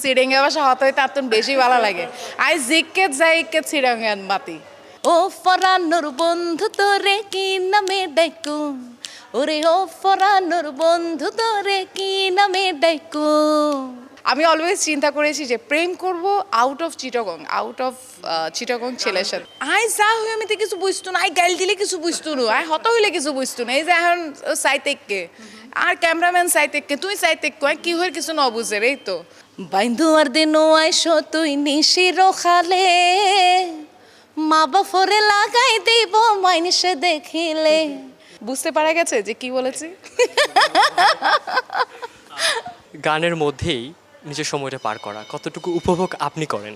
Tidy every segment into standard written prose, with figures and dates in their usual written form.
সিডিংয়ে বাসা হত হইতে আতুন বেশি ভালো লাগে আই জিককে যাইকে সিডিংয়ে মাতি ও ফরানোর বন্ধু তোরে কি নামে ডাইকু ওরে ও ফরানোর বন্ধু তোরে কি নামে ডাইকু আমি অলওয়েজ চিন্তা করেছি যে প্রেম করব আউট অফ চিটাগং ছেলের সাথে আই যা হই আমি তো কিছু বুঝতো না আই গাইল দিলে কিছু বুঝতো না আই হত হইলে কিছু বুঝতো না এই যে এখন সাইতেককে আর ক্যামেরাম্যান সাইতেককে তুই সাইতেক কি হয়ে কিছু ন বুঝে রে তো বাইন্দু আর দিন আইসো তুই নিশির খালে মা বাফরে লাগাই দিব মাইনসে দেখিলে বুঝতে পারা গেছে যে কি বলেছি গানের মধ্যেই নিজের সময়টা পার করা কতটুকু উপভোগ আপনি করেন?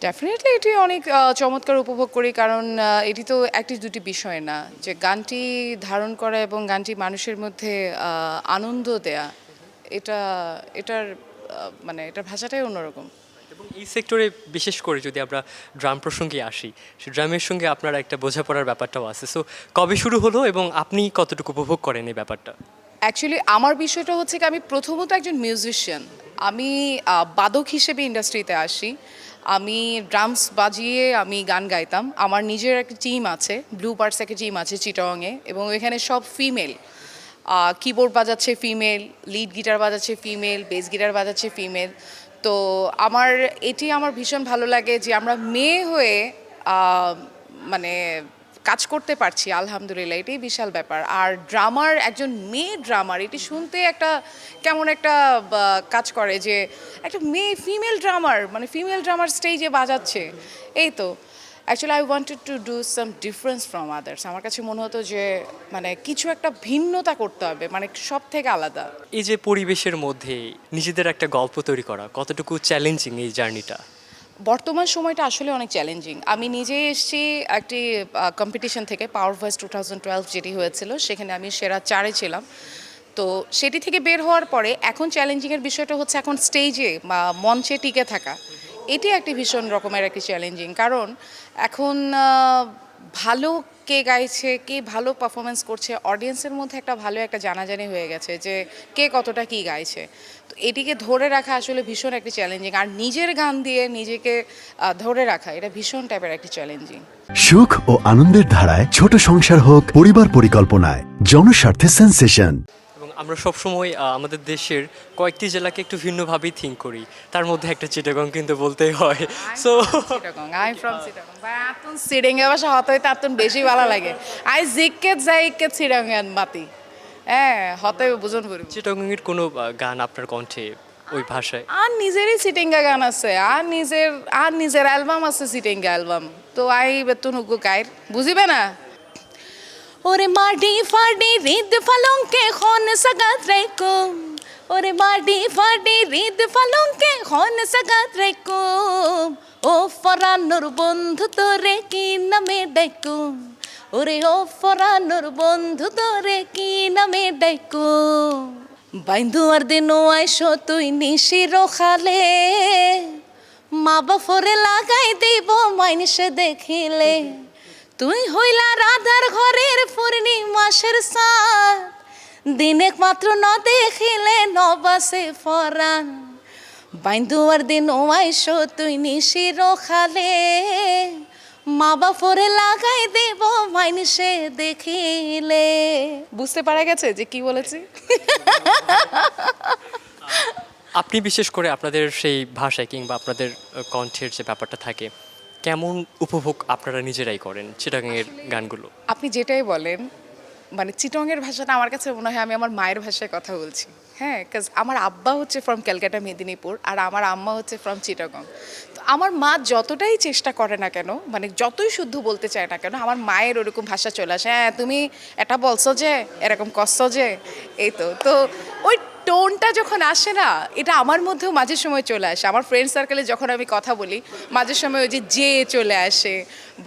ডেফিনেটলি এটি অনেক চমৎকার উপভোগ করি কারণ এটি তো একটি দুটি বিষয় না যে গানটি ধারণ করা এবং গানটি মানুষের মধ্যে আনন্দ দেয়া এটার মানে এটার ভাষাটাই অন্যরকম এবং এই সেক্টরে বিশেষ করে যদি আমরা ড্রাম প্রসঙ্গে আসি, সে ড্রামের সঙ্গে আপনার একটা বোঝাপড়ার ব্যাপারটাও আছে। সো কবে শুরু হলো এবং আপনি কতটুকু উপভোগ করেন এই ব্যাপারটা? অ্যাকচুয়ালি আমার বিষয়টা হচ্ছে কি আমি প্রথমত একজন মিউজিশিয়ান আমি বাদক হিসেবে ইন্ডাস্ট্রিতে আসি আমি ড্রামস বাজিয়ে আমি গান গাইতাম আমার নিজের একটা টিম আছে ব্লু বার্ডস একটা টিম আছে চিটাগংয়ে এবং এখানে সব ফিমেল কিবোর্ড বাজাচ্ছে ফিমেল লিড গিটার বাজাচ্ছে ফিমেল বেস গিটার বাজাচ্ছে ফিমেল তো আমার ভীষণ ভালো লাগে যে আমরা মেয়ে হয়ে মানে কাজ করতে পারছি আলহামদুলিল্লাহ এটাই বিশাল ব্যাপার আর ড্রামার একজন মেয়ে ড্রামার এটি শুনতে একটা কেমন একটা কাজ করে যে একটা মেয়ে ফিমেল ড্রামার স্টেজে বাজাচ্ছে এই তো actually I wanted to do some difference from others আমার কাছে মনে হতো যে মানে কিছু একটা ভিন্নতা করতে হবে মানে সব থেকে আলাদা এই যে পরিবেশের মধ্যে নিজেদের একটা গল্প তৈরি করা কতটুকু চ্যালেঞ্জিং এই জার্নিটা? বর্তমান সময়টা আসলে অনেক চ্যালেঞ্জিং আমি নিজে এসেছি একটি কম্পিটিশন থেকে পাওয়ার ভয়েস 2012 যেটি হয়েছিল সেখানে আমি সেরা 4-এ ছিলাম তো সেটি থেকে বের হওয়ার পরে এখন চ্যালেঞ্জিংয়ের বিষয়টা হচ্ছে এখন স্টেজে বা মঞ্চে টিকে থাকা এটি একটি ভীষণ রকমের একটি চ্যালেঞ্জিং কারণ এখন ভালো কে গাইছে কে ভালো পারফরমেন্স করছে অডিয়েন্সের মধ্যে একটা ভালো একটা জানাজানি হয়ে গেছে যে কে কতটা কি গাইছে তো এটিকে ধরে রাখা আসলে ভীষণ একটি চ্যালেঞ্জিং আর নিজের গান দিয়ে নিজেকে ধরে রাখা এটা ভীষণ টাইপের একটি চ্যালেঞ্জিং সুখ ও আনন্দের ধারায় ছোট সংসার হোক পরিবার পরিকল্পনায় জনস্বার্থে সেন্সেশন। এবং আমরা সবসময় আমাদের দেশের কয়েকটি জেলাকে একটু ভিন্নভাবেই থিঙ্ক করি তার মধ্যে একটা চিটাগং কিন্তু বলতেই হয়। সো আই ফ্রম চিটাগং বা আতুন সিডিংয়ে বাসা হত হইতে আতুন বেশি ভালো লাগে আই জিককে যাইকে চিটাগং মাতি হ্যাঁ হতে বুঝন করি চিটাগংয়ের কোনো গান আপনার কণ্ঠে ওই ভাষায়? আর নিজেরই সিটিংগা গান আছে আর নিজের অ্যালবাম আছে সিটিংগা অ্যালবাম তো আই বেতন হুগু গায়ের বুঝিবে না ওরে মাডি ফাডি রিদ ফালংকে খন সাগাত রাইকো ওরে মাডি ফাডি রিদ ফালংকে খন সাগাত রাইকো ও ফরানোর বন্ধু তোরে কি নামে ডাইকো ওরে ও ফরানোর বন্ধু তোরে কি নামে ডাইকো বাইন্দু আর দিন আইসো তুই নিশির খালে মা বাফরে লাগাই দিব মাইনসে দেখিলে তুই হইলা রাধার ঘরের পূর্ণিমাসের সাথ দিনে মাত্র ন দেখিলে নবাসে ফরান বাইন্দু আর দিন আইসো তুই নিশির খালে মা বাপরে লাগাই দেব মাইনসে দেখিলে বুঝতে পারা গেছে যে কি বলেছি আপনি বিশেষ করে আপনাদের সেই ভাষায় কিংবা আপনাদের কণ্ঠের যে ব্যাপারটা থাকে কেমন উপভোগ আপনারা নিজেরাই করেন চিটাগংয়ের গানগুলো? আপনি যেটাই বলেন মানে চিটংয়ের ভাষাটা আমার কাছে মনে হয় আমি আমার মায়ের ভাষায় কথা বলছি হ্যাঁ কাজ আমার আব্বা হচ্ছে ফ্রম ক্যালকাটা মেদিনীপুর আর আমার আম্মা হচ্ছে ফ্রম চিটাগং তো আমার মা যতটাই চেষ্টা করে না কেন মানে যতই শুদ্ধ বলতে চায় না কেন আমার মায়ের ওরকম ভাষা চলে আসে হ্যাঁ তুমি এটা বলছো যে এরকম করছো যে এই তো তো ওই টোনটা যখন আসে না এটা আমার মধ্যেও মাঝে সময় চলে আসে আমার ফ্রেন্ড সার্কেলে যখন আমি কথা বলি মাঝে সময় ওই যে চলে আসে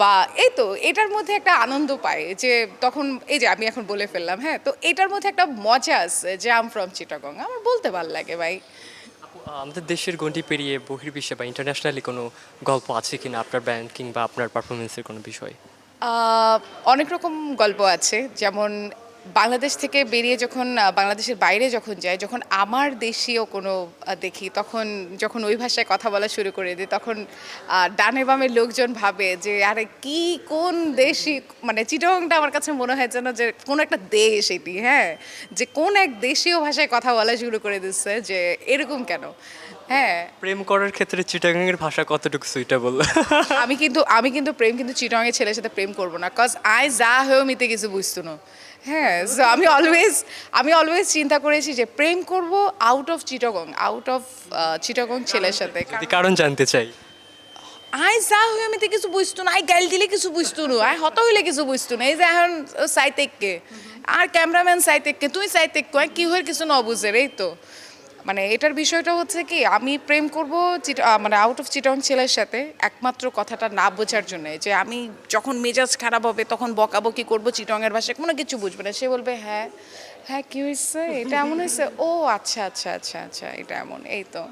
বা এই তো এটার মধ্যে একটা আনন্দ পাই যে তখন এই যে আমি এখন বলে ফেললাম হ্যাঁ তো এটার মধ্যে একটা মজা আছে যে আম ফ্রম চিটাগং আমার বলতে ভালো লাগে ভাই। আমাদের দেশের গণ্ডি পেরিয়ে বহির্বিশ্বে বা ইন্টারন্যাশনালি কোনো গল্প আছে কিনা আপনার ব্যান্ড কিংবা আপনার পারফরমেন্সের কোনো বিষয়? অনেক রকম গল্প আছে যেমন বাংলাদেশ থেকে বেরিয়ে যখন বাংলাদেশের বাইরে যখন যাই, যখন আমার দেশীয় কোনো দেখি, তখন যখন ওই ভাষায় কথা বলা শুরু করে দিই, তখন ডানে বামে লোকজন ভাবে যে আরে কি কোন দেশি, মানে চিটাগংটা আমার কাছে মনে হয় যেন যে কোনো একটা দেশ এটি, হ্যাঁ, যে কোন এক দেশীয় ভাষায় কথা বলা শুরু করে দিচ্ছে, যে এরকম কেন। হ্যাঁ, প্রেম করার ক্ষেত্রে চিটাগাংয়ের ভাষা কতটুকু সুইটেবল? আমি কিন্তু প্রেম কিন্তু চিটংয়ের ছেলের সাথে প্রেম করবো না, কজ আই যা হয়েও মিতে কিছু বুঝতো না। হ্যাঁ, সো আমি অলওয়েজ চিন্তা করেছি যে প্রেম করব আউট অফ চিটাগং ছেলের সাথে। যদি কারণ জানতে চাই। আই যা হয়ে মিতে কিছু বুঝতো না, আই গাইল দিলে কিছু বুঝতো না, আই হত হইলে কিছু বুঝতো না। এই যে এখন সাইতেককে আর ক্যামেরাম্যান সাইতেককে, তুই সাইতেক কি হয়ে কিছু ন বুঝে রে, এই তো মানে এটার বিষয়টা হচ্ছে কি, আমি প্রেম করব মানে আউট অফ চিটং ছেলের সাথে একমাত্র কথাটা না বোঝার জন্য, যে আমি যখন মেজাজ খারাপ হবে তখন বকাবকি করব চিটংয়ের ভাষায়, কোনো কিছু বুঝবে না। সে বলবে হ্যাঁ হ্যাঁ কী হয়েছে, এটা এমন হয়েছে, ও আচ্ছা আচ্ছা আচ্ছা আচ্ছা, এটা এমন, এই তো।